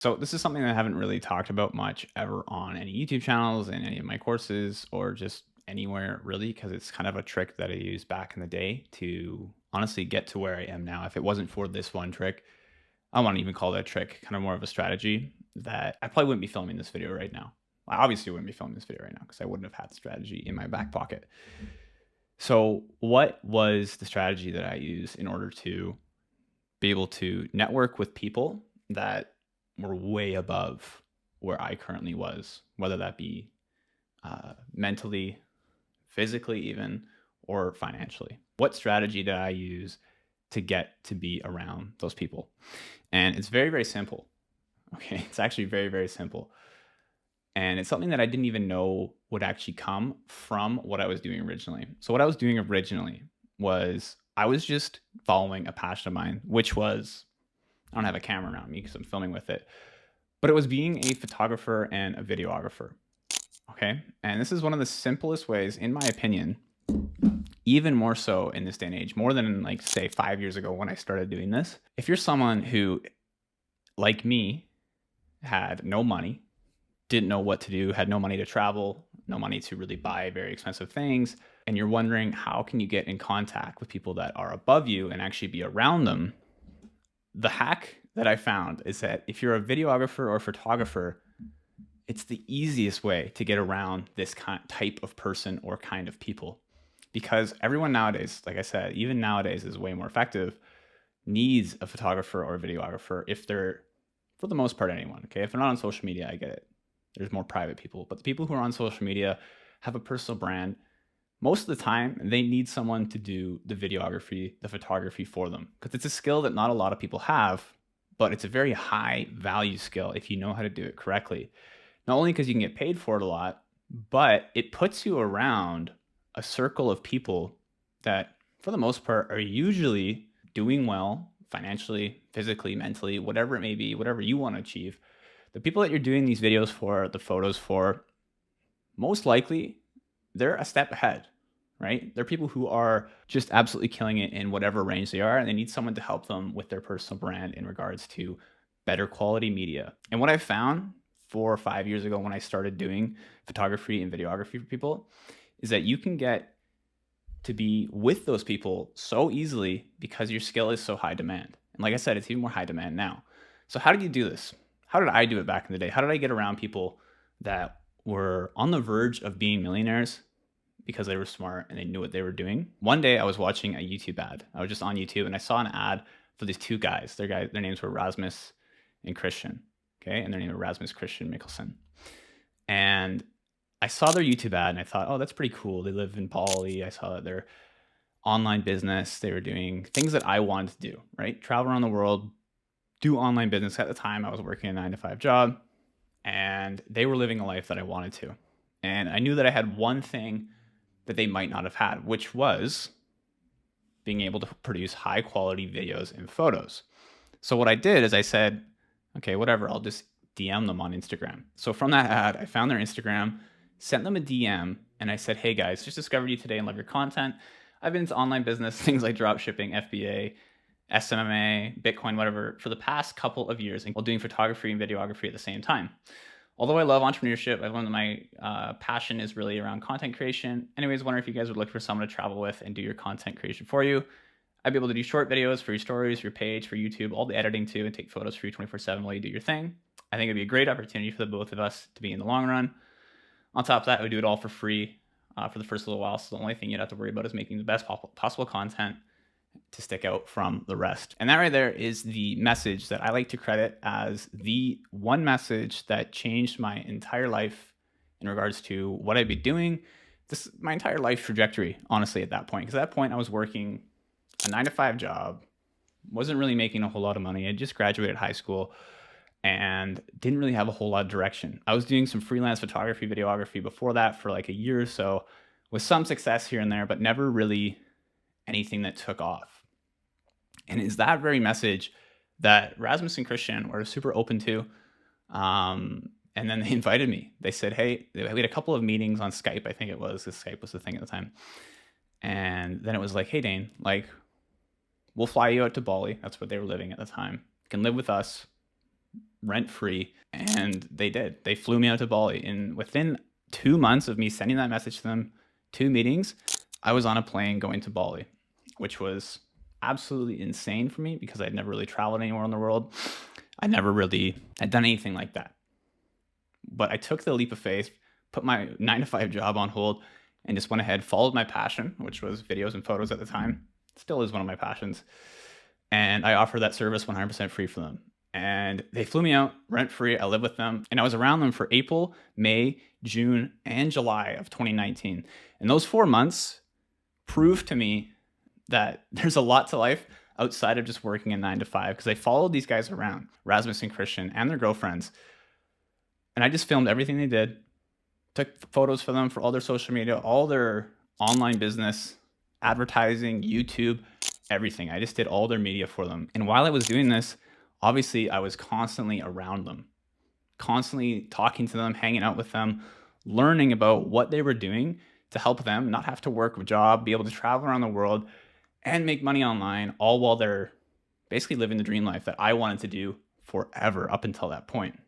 So this is something that I haven't really talked about much ever on any YouTube channels and any of my courses or just anywhere really, because it's kind of a trick that I used back in the day to honestly get to where I am now. If it wasn't for this one trick, I wouldn't even call that a trick, kind of more of a strategy that I probably wouldn't be filming this video right now. I obviously wouldn't be filming this video right now because I wouldn't have had the strategy in my back pocket. So what was the strategy that I used in order to be able to network with people that were way above where I currently was, whether that be mentally, physically, even, or financially? What strategy did I use to get to be around those people? And it's very, very simple. Okay. It's actually very, very simple. And it's something that I didn't even know would actually come from what I was doing originally. So, what I was doing originally was I was just following a passion of mine, which was I don't have a camera around me because I'm filming with it, but it was being a photographer and a videographer. Okay. And this is one of the simplest ways, in my opinion, even more so in this day and age, more than like, say, 5 years ago when I started doing this. If you're someone who, like me, had no money, didn't know what to do, had no money to travel, no money to really buy very expensive things, and you're wondering how can you get in contact with people that are above you and actually be around them, the hack that I found is that if you're a videographer or photographer, it's the easiest way to get around this type of person or kind of people. Because everyone nowadays, like I said, even nowadays is way more effective, needs a photographer or a videographer if they're, for the most part, anyone. Okay. If they're not on social media, I get it. There's more private people, but the people who are on social media have a personal brand. Most of the time, they need someone to do the videography, the photography for them, because it's a skill that not a lot of people have, but it's a very high value skill if you know how to do it correctly. Not only because you can get paid for it a lot, but it puts you around a circle of people that, for the most part, are usually doing well financially, physically, mentally, whatever it may be, whatever you want to achieve. The people that you're doing these videos for, the photos for, most likely they're a step ahead, right? They're people who are just absolutely killing it in whatever range they are, and they need someone to help them with their personal brand in regards to better quality media. And what I found 4 or 5 years ago when I started doing photography and videography for people is that you can get to be with those people so easily because your skill is so high demand. And like I said, it's even more high demand now. So how did you do this? How did I do it back in the day? How did I get around people that were on the verge of being millionaires because they were smart and they knew what they were doing? One day I was watching a YouTube ad. I was just on YouTube and I saw an ad for these two guys. Their names were Rasmus and Christian. Okay. And their name was Rasmus Christian Mikkelsen. And I saw their YouTube ad and I thought, oh, that's pretty cool. They live in Bali. I saw that their online business, they were doing things that I wanted to do, right? Travel around the world, do online business. At the time, I was working a 9 to 5 job and they were living a life that I wanted to. And I knew that I had one thing that they might not have had, which was being able to produce high quality videos and photos. So what I did is I said, okay, whatever, I'll just DM them on Instagram. So from that ad, I found their Instagram, sent them a DM, and I said, hey guys, just discovered you today and love your content. I've been into online business, things like drop shipping, FBA, SMMA, Bitcoin, whatever, for the past couple of years, while doing photography and videography at the same time. Although I love entrepreneurship, I've learned that my passion is really around content creation. Anyways, wondering if you guys would look for someone to travel with and do your content creation for you. I'd be able to do short videos for your stories, for your page, for YouTube, all the editing too, and take photos for you 24/7 while you do your thing. I think it'd be a great opportunity for the both of us to be in the long run. On top of that, I would do it all for free for the first little while. So the only thing you'd have to worry about is making the best possible content to stick out from the rest. And that right there is the message that I like to credit as the one message that changed my entire life in regards to what I'd be doing, my entire life trajectory, honestly, at that point. Because at that point, I was working a 9 to 5 job, wasn't really making a whole lot of money. I just graduated high school and didn't really have a whole lot of direction. I was doing some freelance photography, videography before that for like a year or so with some success here and there, but never really anything that took off. And it's that very message that Rasmus and Christian were super open to. And then they invited me. They said, hey, we had a couple of meetings on Skype. I think it was, because Skype was the thing at the time. And then it was like, hey, Dane, like, we'll fly you out to Bali. That's where they were living at the time. You can live with us. rent free. And they did. They flew me out to Bali. And within 2 months of me sending that message to them, 2 meetings, I was on a plane going to Bali, which was absolutely insane for me because I'd never really traveled anywhere in the world. I never really had done anything like that. But I took the leap of faith, put my 9 to 5 job on hold, and just went ahead, followed my passion, which was videos and photos at the time. Still is one of my passions. And I offered that service 100% free for them. And they flew me out rent free. I lived with them and I was around them for April, May, June, and July of 2019. And those 4 months proved to me that there's a lot to life outside of just working a 9 to 5, because I followed these guys around, Rasmus and Christian and their girlfriends. And I just filmed everything they did, took photos for them for all their social media, all their online business, advertising, YouTube, everything. I just did all their media for them. And while I was doing this, obviously I was constantly around them, constantly talking to them, hanging out with them, learning about what they were doing to help them not have to work a job, be able to travel around the world and make money online, all while they're basically living the dream life that I wanted to do forever up until that point.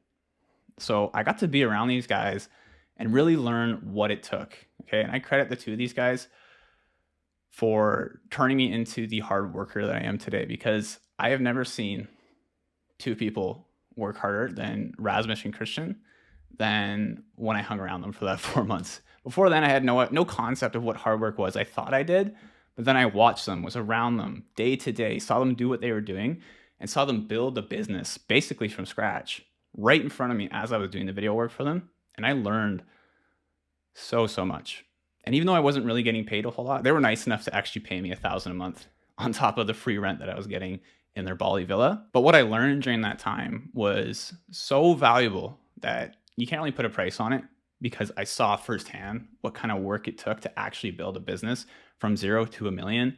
So I got to be around these guys and really learn what it took. Okay. And I credit the two of these guys for turning me into the hard worker that I am today, because I have never seen two people work harder than Rasmus and Christian than when I hung around them for that 4 months. Before then, I had no concept of what hard work was. I thought I did, but then I watched them, was around them day to day, saw them do what they were doing, and saw them build a business basically from scratch right in front of me as I was doing the video work for them. And I learned so much. And even though I wasn't really getting paid a whole lot, they were nice enough to actually pay me $1,000 a month on top of the free rent that I was getting in their Bali villa. But what I learned during that time was so valuable that you can't really put a price on it, because I saw firsthand what kind of work it took to actually build a business from 0 to $1 million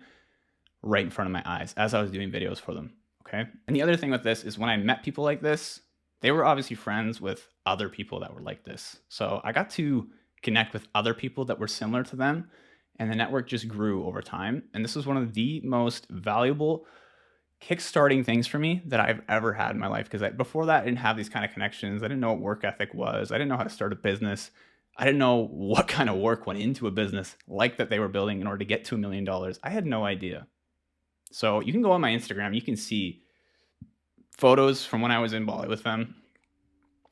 right in front of my eyes as I was doing videos for them. Okay. And the other thing with this is when I met people like this, they were obviously friends with other people that were like this. So I got to connect with other people that were similar to them, and the network just grew over time. And this was one of the most valuable kickstarting things for me that I've ever had in my life, because before that, I didn't have these kind of connections. I didn't know what work ethic was. I didn't know how to start a business. I didn't know what kind of work went into a business like that they were building in order to get to $1 million. I had no idea. So you can go on my Instagram. You can see photos from when I was in Bali with them.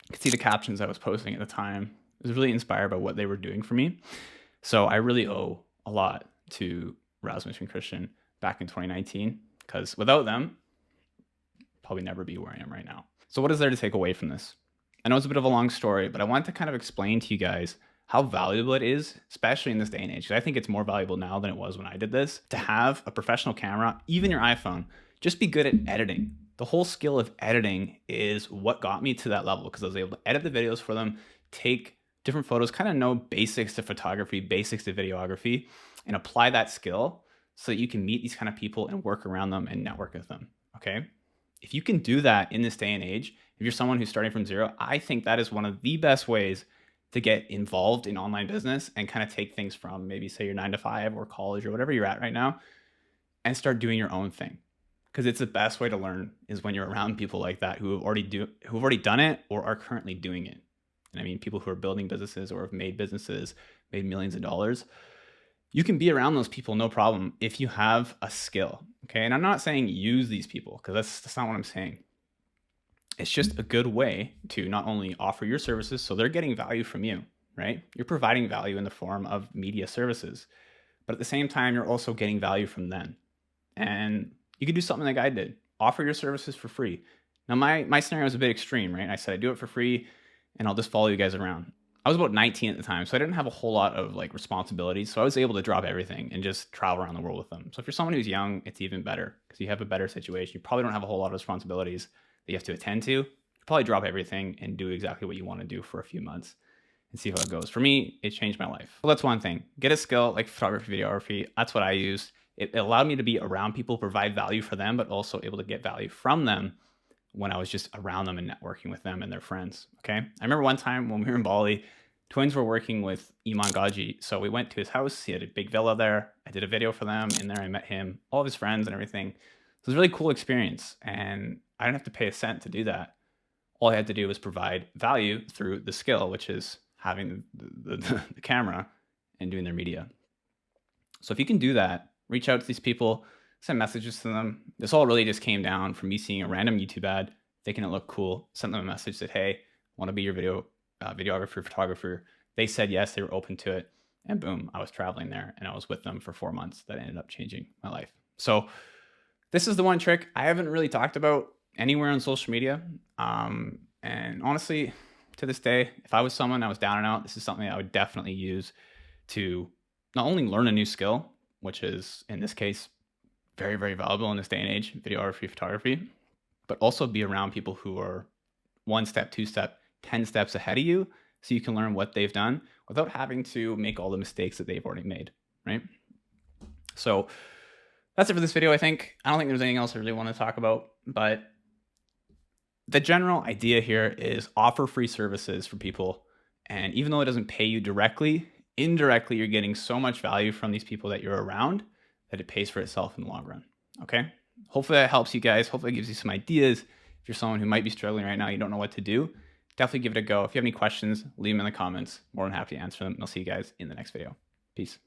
You can see the captions I was posting at the time. I was really inspired by what they were doing for me. So I really owe a lot to Rasmus and Christian back in 2019, because without them, probably never be where I am right now. So what is there to take away from this? I know it's a bit of a long story, but I want to kind of explain to you guys how valuable it is, especially in this day and age. I think it's more valuable now than it was when I did this, to have a professional camera, even your iPhone. Just be good at editing. The whole skill of editing is what got me to that level, because I was able to edit the videos for them, take different photos, kind of know basics to photography, basics to videography, and apply that skill so that you can meet these kind of people and work around them and network with them. Okay. If you can do that in this day and age, if you're someone who's starting from zero, I think that is one of the best ways to get involved in online business and kind of take things from maybe say your 9 to 5 or college or whatever you're at right now and start doing your own thing. Because it's the best way to learn is when you're around people like that who've already done it or are currently doing it. And I mean, people who are building businesses or have made businesses, made millions of dollars. You can be around those people, no problem, if you have a skill. Okay. And I'm not saying use these people, because that's not what I'm saying. It's just a good way to not only offer your services, so they're getting value from you, right? You're providing value in the form of media services, but at the same time, you're also getting value from them. And you could do something like I did, offer your services for free. Now, my scenario was a bit extreme, right? I said I do it for free and I'll just follow you guys around. I was about 19 at the time, so I didn't have a whole lot of like responsibilities. So I was able to drop everything and just travel around the world with them. So if you're someone who's young, it's even better because you have a better situation. You probably don't have a whole lot of responsibilities that you have to attend to. You probably drop everything and do exactly what you want to do for a few months and see how it goes. For me, it changed my life. Well, that's one thing. Get a skill like photography, videography. That's what I used. It allowed me to be around people, provide value for them, but also able to get value from them when I was just around them and networking with them and their friends. Okay. I remember one time when we were in Bali, twins were working with Iman Gaji. So we went to his house. He had a big villa there. I did a video for them. In there, I met him, all of his friends and everything. So it was a really cool experience. And I didn't have to pay a cent to do that. all I had to do was provide value through the skill, which is having the camera and doing their media. So if you can do that, reach out to these people, send messages to them. This all really just came down from me seeing a random YouTube ad, thinking it looked cool, sent them a message that, hey, I want to be your videographer, photographer. They said yes, they were open to it. And boom, I was traveling there and I was with them for 4 months. That ended up changing my life. So this is the one trick I haven't really talked about anywhere on social media. And honestly, to this day, if I was someone, I was down and out, this is something I would definitely use to not only learn a new skill, which is in this case, very, very valuable in this day and age, videography, photography, but also be around people who are 1 step, 2 step, 10 steps ahead of you, so you can learn what they've done without having to make all the mistakes that they've already made, right? So that's it for this video, I think. I don't think there's anything else I really want to talk about, but the general idea here is offer free services for people. And even though it doesn't pay you directly, indirectly, you're getting so much value from these people that you're around that it pays for itself in the long run. Okay. Hopefully that helps you guys. Hopefully it gives you some ideas. If you're someone who might be struggling right now, you don't know what to do, definitely give it a go. If you have any questions, leave them in the comments. More than happy to answer them. And I'll see you guys in the next video. Peace.